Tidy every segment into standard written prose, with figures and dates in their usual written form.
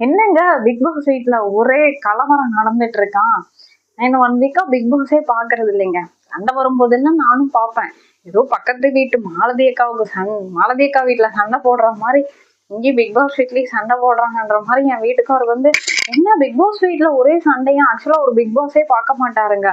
என்னங்க big pass வீட்ல ஒரே கலவரம் நடந்துட்டு இருக்கான். நான் 1 வீக்கா பிக் பாஸே பாக்குறது இல்லைங்க. சண்டை வரும்போதெல்லாம் நானும் பார்ப்பேன். ஏதோ பக்கத்து வீட்டு மாலதி அக்கா வீட்டுல சண்டை போடுற மாதிரி இங்கேயும் பிக் பாஸ் வீட்லயும் சண்டை போடுறாங்கன்ற மாதிரி என் வீட்டுக்காரர் வந்து, என்ன பிக் பாஸ் வீட்ல ஒரே சண்டையா? ஆக்சுவலா ஒரு பிக் பாஸே பார்க்க மாட்டாருங்க.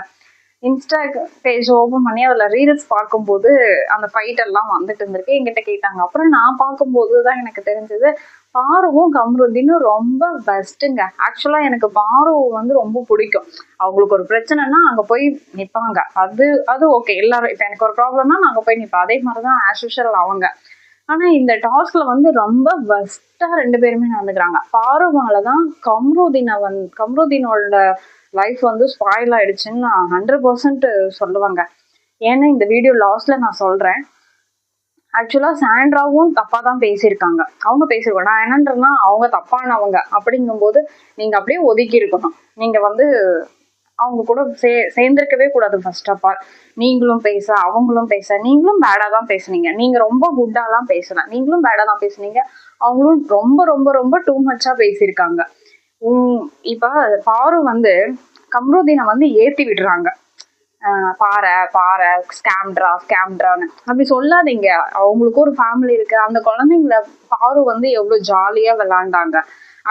இன்ஸ்டா பேஜ் ஓபன் பண்ணி அதுல ரீல்ஸ் பார்க்கும்போது அந்த ஃபைட் எல்லாம் வந்துட்டு இருந்திருக்கு. என்கிட்ட கேட்டாங்க. அப்புறம் நான் பார்க்கும்போது தான் எனக்கு தெரிஞ்சது, பாருவும் கம்ருதீனும் ரொம்ப பெஸ்ட்டுங்க. ஆக்சுவலா எனக்கு பாரு வந்து ரொம்ப பிடிக்கும். அவங்களுக்கு ஒரு பிரச்சனைனா அங்க போய் நிப்பாங்க. அது அது ஓகே. எல்லாரும் இப்ப எனக்கு ஒரு ப்ராப்ளம்னா நான் அங்க போய் நிப்பேன். அதே மாதிரிதான் ஆஸ் யூஷுவல் அவங்க. ஆனா இந்த டாஸ்க்ல வந்து ரொம்ப பெஸ்டா 2 பேருமே நடந்துக்கிறாங்க. பாருவாலதான் கம்ருதீனோட லைஃப் வந்து ஸ்பாயில் ஆயிடுச்சுன்னு நான் 100% சொல்லுவாங்க. ஏன்னா இந்த வீடியோ லாஸ்ட்ல நான் சொல்றேன். ஆக்சுவலா சாண்ட்ராவும் தப்பா தான் பேசியிருக்காங்க. அவங்க பேசிருக்கோம். நான் என்னன்றேன்னா அவங்க தப்பானவங்க அப்படிங்கும்போது நீங்க அப்படியே ஒதுக்கி இருக்கணும். நீங்க வந்து அவங்க கூட சேர்ந்திருக்கவே கூடாது. ஃபர்ஸ்ட் ஆஃப் ஆல் நீங்களும் பேச அவங்களும் பேச, நீங்களும் பேடா தான் பேசுனீங்க. நீங்க ரொம்ப குட்டாலாம் பேசல, நீங்களும் பேடா தான் பேசுனீங்க. அவங்களும் ரொம்ப ரொம்ப ரொம்ப டூ மச்சா பேசியிருக்காங்க. இப்ப பாரு வந்து கம்ருதீனை வந்து ஏத்தி விடுறாங்க. பாரு ஸ்கேம்ட்ரான்னு அப்படி சொல்லாதீங்க. அவங்களுக்கும் ஒரு ஃபேமிலி இருக்கு. அந்த குழந்தைங்கள பாரு வந்து எவ்வளவு ஜாலியா விளையாண்டாங்க.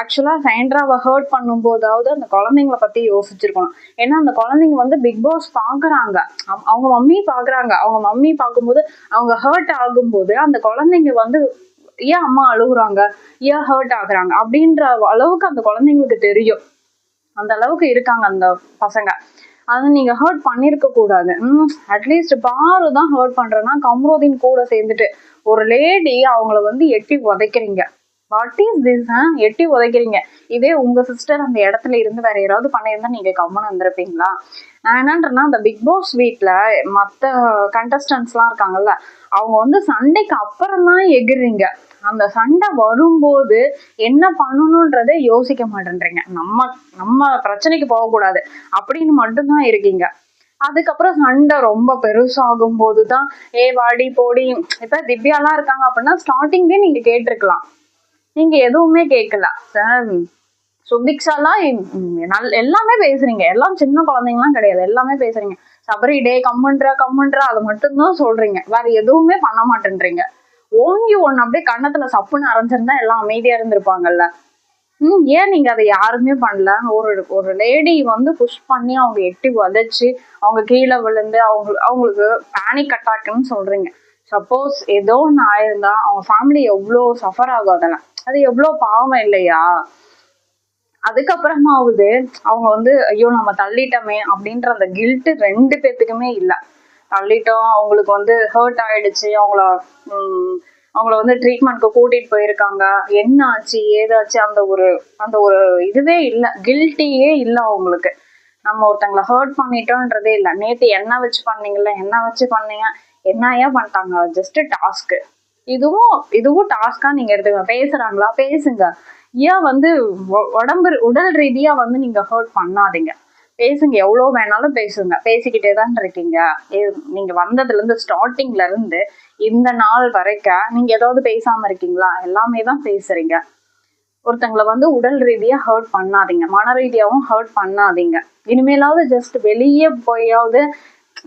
ஆக்சுவலா சாண்ட்ராவை ஹர்ட் பண்ணும் போதாவது அந்த குழந்தைங்கள பத்தி யோசிச்சிருக்கணும். ஏன்னா அந்த குழந்தைங்க வந்து பிக் பாஸ் பாக்குறாங்க, அவங்க மம்மி பாக்குறாங்க. அவங்க மம்மி பார்க்கும்போது அவங்க ஹர்ட் ஆகும்போது அந்த குழந்தைங்க வந்து ஏன் அம்மா அழுகுறாங்க, ஏன் ஹர்ட் ஆகுறாங்க அப்படின்ற அளவுக்கு அந்த குழந்தைங்களுக்கு தெரியும். அந்த அளவுக்கு இருக்காங்க அந்த பசங்க. அதை நீங்க ஹர்ட் பண்ணிருக்க கூடாது. அட்லீஸ்ட் பாரு தான் ஹர்ட் பண்றேன்னா கம்ருதீன் கூட சேர்ந்துட்டு ஒரு லேடி அவங்கள வந்து எட்டி உதைக்கிறீங்க. What is this? எட்டி உதைக்கிறீங்க. இதே உங்க சிஸ்டர் அந்த இடத்துல இருந்து வேற யாராவது பண்ணியிருந்தா நீங்க கம்மன் வந்திருப்பீங்களா? நான் என்னன்றேன்னா அந்த பிக் பாஸ் வீட்ல மத்த கண்டஸ்டன்ஸ் எல்லாம் இருக்காங்கல்ல, அவங்க வந்து சண்டைக்கு அப்புறம் தான் எகிர்றீங்க. அந்த சண்டை வரும்போது என்ன பண்ணணும்ன்றதே யோசிக்க மாட்டேன்றீங்க. நம்ம பிரச்சனைக்கு போகக்கூடாது அப்படின்னு மட்டும்தான் இருக்கீங்க. அதுக்கப்புறம் சண்டை ரொம்ப பெருசாகும் போதுதான் வாடி போடி. இப்ப திவ்யாலாம் இருக்காங்க அப்படின்னா ஸ்டார்டிங்லயே நீங்க கேட்டிருக்கலாம். நீங்க எதுவுமே கேட்கல. சுபிக்ஷாலாம் எல்லாமே பேசுறீங்க. எல்லாம் சின்ன குழந்தைங்கலாம் கிடையாது, எல்லாமே பேசுறீங்க. சபரி டே கம்முன்றா அதை மட்டும்தான் சொல்றீங்க. வேற எதுவுமே பண்ண மாட்டேன்றீங்க. ஓங்கி ஒண்ணு அப்படியே கன்னத்துல சப்புன்னு அரைஞ்சிருந்தா எல்லாம் அமைதியா இருந்திருப்பாங்கல்ல. ஏன் நீங்க அதை யாருமே பண்ணல? ஒரு லேடி வந்து புஷ் பண்ணி அவங்க எட்டி உதைச்சு அவங்க கீழே விழுந்து அவங்களுக்கு பேனிக் அட்டாக்னு சொல்றீங்க. சப்போஸ் ஏதோ ஒண்ணு ஆயிருந்தா அவங்க ஃபேமிலி எவ்வளவு சஃபர் ஆகும். அதெல்லாம் அது எவ்வளவு பாவம் இல்லையா? அதுக்கப்புறமாவது அவங்க வந்து ஐயோ நம்ம தள்ளிட்டோமே அப்படின்ற அந்த கில்ட் 2 பேத்துக்குமே இல்லை. தள்ளிட்டோம், அவங்களுக்கு வந்து ஹர்ட் ஆயிடுச்சு, அவங்கள வந்து ட்ரீட்மெண்ட்க்கு கூட்டிட்டு போயிருக்காங்க, என்ன ஆச்சு ஏதாச்சு அந்த ஒரு இதுவே இல்லை, கில்ட்டியே இல்லை அவங்களுக்கு. நம்ம ஒருத்தங்களை ஹர்ட் பண்ணிட்டோன்றதே இல்லை. நேற்று என்ன வச்சு பண்ணீங்கல்ல, என்ன வச்சு பண்ணீங்க, என்னையா பண்ணிட்டாங்க, ஜஸ்ட் டாஸ்க்கு. இதுவும் டாஸ்கா நீங்க எடுத்துக்க. பேசுறாங்களா பேசுங்க. ஏன் வந்து உடல் ரீதியா வந்து நீங்க ஹர்ட் பண்ணாதீங்க. பேசுங்க, எவ்வளவு வேணாலும் பேசுங்க. பேசிக்கிட்டே தான் இருக்கீங்க. நீங்க வந்ததுல இருந்து ஸ்டார்டிங்ல இருந்து இந்த நாள் வரைக்கும் நீங்க ஏதாவது பேசாம இருக்கீங்களா? எல்லாமே தான் பேசுறீங்க. ஒருத்தங்களை வந்து உடல் ரீதியா ஹர்ட் பண்ணாதீங்க, மன ரீதியாவும் ஹர்ட் பண்ணாதீங்க. இனிமேலாவது ஜஸ்ட் வெளியே போயாவது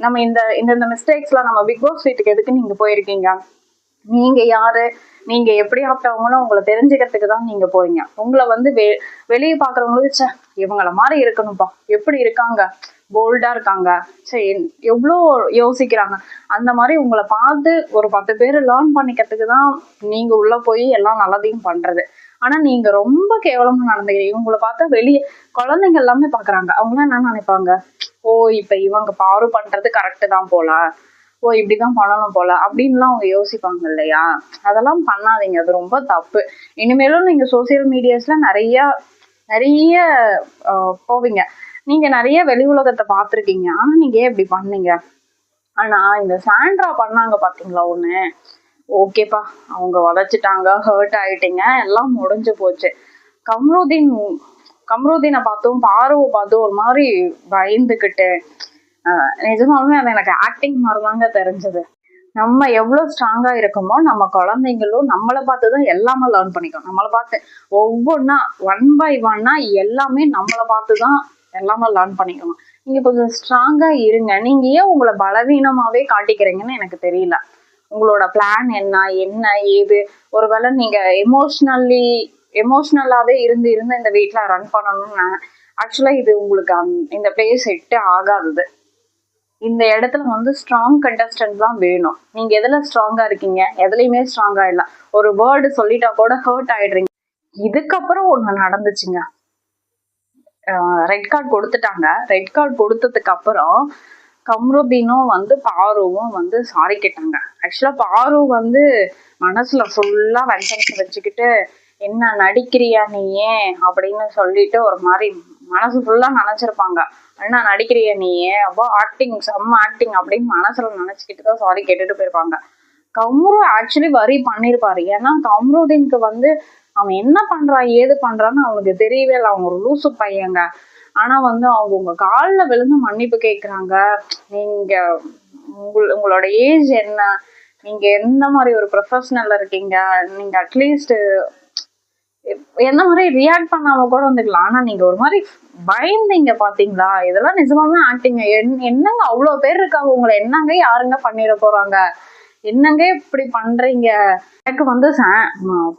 நம்ம இந்த மிஸ்டேக்ஸ் எல்லாம் நம்ம பிக் பாஸ் வீட்டுக்கு எதுக்கு நீங்க போயிருக்கீங்க? நீங்க யாரு, நீங்க எப்படி ஆப்டவங்களும் உங்களை தெரிஞ்சுக்கிறதுக்கு தான் நீங்க போறீங்க. உங்களை வந்து வெளியே பாக்குறவங்களுக்கு இவங்கள மாதிரி இருக்கணும்ப்பா, எப்படி இருக்காங்க, போல்டா இருக்காங்க, சரி எவ்வளோ யோசிக்கிறாங்க, அந்த மாதிரி உங்களை பார்த்து ஒரு 10 பேர் லேர்ன் பண்ணிக்கிறதுக்கு தான் நீங்க உள்ள போய் எல்லாம் நல்லதையும் பண்றது. ஆனா நீங்க ரொம்ப கேவலமா நடந்துக்கிறீங்க. உங்களை பார்த்தா வெளியே குழந்தைங்க எல்லாமே பாக்குறாங்க. அவங்க என்ன நினைப்பாங்க, ஓ இப்ப இவங்க பாரு பண்றது கரெக்டு தான் போல, ஓ இப்படிதான் பண்ணணும் போல அப்படின்லாம் அவங்க யோசிப்பாங்க இல்லையா? அதெல்லாம் பண்ணாதீங்க, அது ரொம்ப தப்பு. இனிமேலும் நீங்க சோசியல் மீடியாஸ்ல நிறைய போவீங்க. நீங்க நிறைய வெளி உலகத்தை பார்த்துருக்கீங்க. ஆனா நீங்க ஏன் இப்படி பண்ணீங்க? ஆனா இந்த சாண்ட்ரா பண்ணாங்க பாத்தீங்களா ஒண்ணு, ஓகேப்பா, அவங்க உதைச்சிட்டாங்க, ஹர்ட் ஆயிட்டீங்க, எல்லாம் முடிஞ்சு போச்சு. கம்ருதீனை பார்த்தும் பாருவை பார்த்தும் ஒரு மாதிரி பயந்துக்கிட்டு, நிஜமாலுமே அது எனக்கு ஆக்டிங் மாதிரிதாங்க தெரிஞ்சது. நம்ம எவ்வளவு ஸ்ட்ராங்கா இருக்கோமோ நம்ம குழந்தைங்களும் நம்மளை பார்த்துதான் எல்லாமே லேர்ன் பண்ணிக்கணும். நம்மளை பார்த்து ஒவ்வொன்னா 1 by 1 எல்லாமே நம்மளை பார்த்துதான் எல்லாமே லேர்ன் பண்ணிக்கணும். நீங்க கொஞ்சம் ஸ்ட்ராங்கா இருங்க. நீங்க ஏன் உங்களை பலவீனமாவே காட்டிக்கிறீங்கன்னு எனக்கு தெரியல. உங்களோட பிளான் என்ன என்ன ஏது? ஒருவேளை நீங்க எமோஷனலாவே இருந்து இந்த வீட்டுல ரன் பண்ணணும்னு ஆக்சுவலா இது உங்களுக்கு இந்த பிளேஸ் செட் ஆகாதது. இந்த இடத்துல வந்து ஸ்ட்ராங் கண்டஸ்டன்ட் தான் வேணும். நீங்க எதுல ஸ்ட்ராங்கா இருக்கீங்க? எதுலையுமே ஸ்ட்ராங்கா இல்ல. ஒரு வேர்டு சொல்லிட்டா கூட ஹர்ட் ஆயிடுறீங்க. இதுக்கப்புறம் ஒண்ணு நடந்துச்சுங்க. ரெட் கார்டு கொடுத்துட்டாங்க. ரெட் கார்டு கொடுத்ததுக்கு அப்புறம் கம்ருதீனும் வந்து பாருவும் வந்து சாரி கேட்டாங்க. ஆக்சுவலா பாரு வந்து மனசுல ஃபுல்லா வெஞ்சன்ஸ் வச்சுக்கிட்டு என்ன நடிக்கிறியா நீ ஏன் அப்படின்னு சொல்லிட்டு ஒரு மாதிரி மனசு ஃபுல்லா நினைச்சிருப்பாங்க. என்ன நடிக்கிறியா நீ ஏன் அப்போ ஆக்டிங் செம்ம ஆக்டிங் அப்படின்னு மனசுல நினைச்சுக்கிட்டு தான் சாரி கேட்டுட்டு போயிருப்பாங்க. கம்ரு ஆக்சுவலி வரி பண்ணிருப்பாரு. ஏன்னா கம்ருதீனுக்கு வந்து அவன் என்ன பண்றான் ஏது பண்றான்னு அவனுக்கு தெரியவே இல்லை. அவங்க ஒரு லூசு பையங்க. ஆனா வந்து அவங்க உங்க காலில் விழுந்து மன்னிப்பு கேட்குறாங்க. நீங்க உங்களோட ஏஜ் என்ன, நீங்க எந்த மாதிரி ஒரு ப்ரொஃபஷனல்ல இருக்கீங்க, நீங்க அட்லீஸ்ட் எந்த மாதிரி ரியாக்ட் பண்ணாம கூட வந்துக்கலாம். ஆனா நீங்க ஒரு மாதிரி பயந்தீங்க பாத்தீங்களா? இதெல்லாம் நிஜமாவே ஆக்டிங்க. என்னங்க அவ்வளவு பேர் இருக்காங்க, உங்களை என்னங்க யாருங்க பண்ணிட போறாங்க? என்னங்க இப்படி பண்றீங்க? எனக்கு வந்து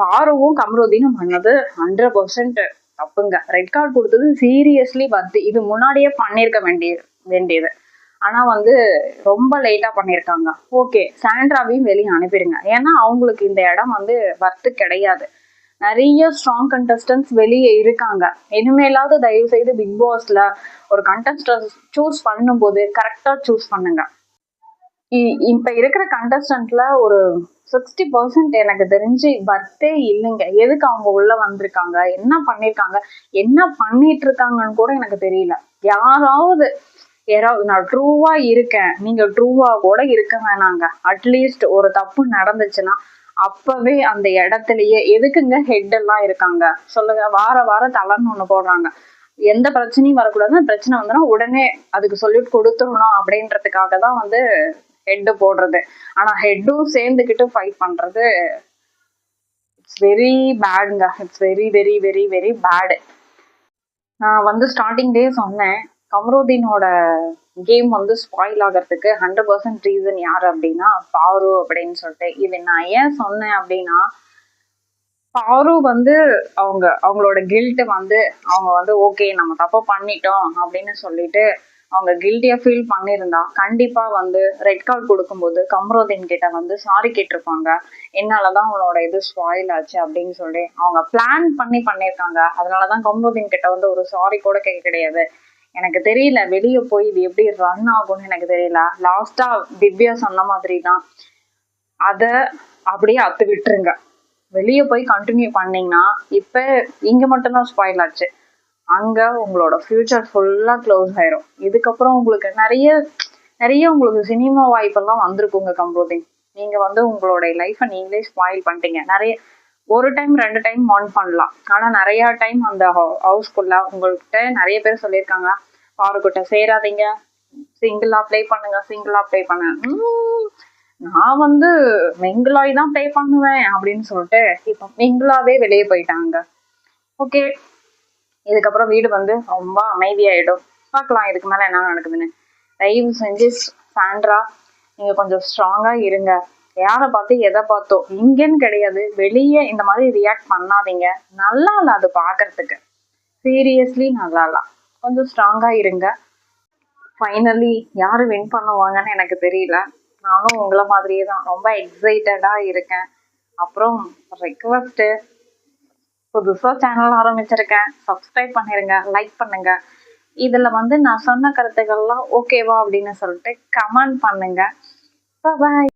பாருவும் கம்ருதீனும் பண்ணது 100% தப்புங்க. ரெட் கார்டு கொடுத்தது சீரியஸ்லி பத்து. இது முன்னாடியே பண்ணிருக்க வேண்டியது. ஆனா வந்து ரொம்ப லேட்டா பண்ணிருக்காங்க. ஓகே, சாண்ட்ராவையும் வெளியே அனுப்பிடுங்க. ஏன்னா அவங்களுக்கு இந்த இடம் வந்து வர்த்து கிடையாது. நிறைய ஸ்ட்ராங் கண்டஸ்டன்ஸ் வெளியே இருக்காங்க. இனிமேலாவது தயவு செய்து பிக் பாஸ்ல ஒரு கண்டஸ்டன்ட் சூஸ் பண்ணும்போது கரெக்டா சூஸ் பண்ணுங்க. இப்ப இருக்கிற கண்டஸ்டன்ட்ல ஒரு 60% எனக்கு தெரிஞ்சு பர்த்தே இல்லைங்க. எதுக்கு அவங்க உள்ள வந்திருக்காங்க, என்ன பண்ணிருக்காங்க, என்ன பண்ணிட்டு இருக்காங்கன்னு கூட எனக்கு தெரியல. யாராவது நான் ட்ரூவா இருக்கேன், நீங்க ட்ரூவா கூட இருக்க வேணாங்க. அட்லீஸ்ட் ஒரு தப்பு நடந்துச்சுன்னா அப்பவே அந்த இடத்துலயே எதுக்குங்க ஹெட் எல்லாம் இருக்காங்க சொல்லுங்க. வாரம் தலைன்னு ஒண்ணு போடுறாங்க. எந்த பிரச்சனையும் வரக்கூடாது. பிரச்சனை வந்துன்னா உடனே அதுக்கு சொல்லிட்டு கொடுத்துடணும் அப்படின்றதுக்காக தான் வந்து ஹெட் போடுறது. ஆனா ஹெட்டும் சேர்ந்துக்கிட்டு ஃபைட் பண்றது இட்ஸ் வெரி பேடுங்க. It's very very very very bad. நான் வந்து ஸ்டார்டிங் டே சொன்னேன், கம்ருதீனோட கேம் வந்து ஸ்பாயில் ஆகிறதுக்கு 100% ரீசன் யாரு அப்படின்னா பாரு அப்படின்னு சொல்லிட்டு. இது நான் ஏன் சொன்னேன் அப்படின்னா, பாரு வந்து அவங்களோட கில்ட் வந்து அவங்க வந்து ஓகே நம்ம தப்பு பண்ணிட்டோம் அப்படின்னு சொல்லிட்டு அவங்க கில்ட்டியா ஃபீல் பண்ணியிருந்தா கண்டிப்பா வந்து ரெட் கார்டு கொடுக்கும்போது கம்ருதீன் கிட்ட வந்து சாரி கேட்டிருப்பாங்க. என்னாலதான் அவனோட இது ஸ்பாயில் ஆச்சு அப்படின்னு சொல்லி அவங்க பிளான் பண்ணியிருக்காங்க. அதனாலதான் கம்ருதீன் கிட்ட வந்து ஒரு சாரி கூட கேட்க கிடையாது. எனக்கு தெரியல வெளியே போய் இது எப்படி ரன் ஆகும்னு எனக்கு தெரியல. லாஸ்டா திவ்யா சொன்ன மாதிரி தான், அத அப்படியே அத்து விட்டுருங்க. வெளியே போய் கண்டினியூ பண்ணீங்கன்னா இப்ப இங்க மட்டும்தான் ஸ்பாயில் ஆச்சு, அங்க உங்களோட ஃபியூச்சர் ஃபுல்லா க்ளோஸ் ஆயிரும். இதுக்கப்புறம் உங்களுக்கு நிறைய உங்களுக்கு சினிமா வாய்ப்பெல்லாம் வந்திருக்குங்க கம்ருதீன். நீங்க வந்து உங்களுடைய லைஃப்பை நீங்களே ஸ்பாயில் பண்ணிட்டீங்க. நிறைய ஒரு டைம் 2 டைம் வார்ன் பண்ணலாம். ஆனா நிறைய டைம் அந்த ஹவுஸ்குள்ள உங்கள்கிட்ட நிறைய பேர் சொல்லியிருக்காங்க, பாருக்கிட்ட சேராதீங்க, சிங்கிளா ப்ளே பண்ணுங்க. நான் வந்து மிங்கிளாய் தான் ப்ளே பண்ணுவேன் அப்படின்னு சொல்லிட்டு இப்போ மிங்கிளாவே வெளியே போயிட்டாங்க. ஓகே, இதுக்கப்புறம் வீடு வந்து ரொம்ப அமைதியாயிடும். பார்க்கலாம் இதுக்கு மேல என்ன நடக்குதுன்னு. தயவு செஞ்சு சாண்ட்ரா நீங்க கொஞ்சம் ஸ்ட்ராங்கா இருங்க. யாரை பார்த்து எதை பார்த்தோ இங்கன்னு கிடையாது, வெளியே இந்த மாதிரி ரியாக்ட் பண்ணாதீங்க. நல்லா இல்ல அது பாக்குறதுக்கு. சீரியஸ்லி நல்லா இல்ல. கொஞ்சம் ஸ்ட்ராங்கா இருங்க. ஃபைனலி யாரு வின் பண்ணுவாங்கன்னு எனக்கு தெரியல. நானும் உங்களை மாதிரியே தான் ரொம்ப எக்ஸைட்டடா இருக்கேன். அப்புறம் ரெக்வஸ்ட், புதுசா சேனல் ஆரம்பிச்சிருக்கேன், சப்ஸ்கிரைப் பண்ணிருங்க, லைக் பண்ணுங்க. இதுல வந்து நான் சொன்ன கருத்துக்கள்லாம் ஓகேவா அப்படின்னு சொல்லிட்டு கமெண்ட் பண்ணுங்க. பாய்.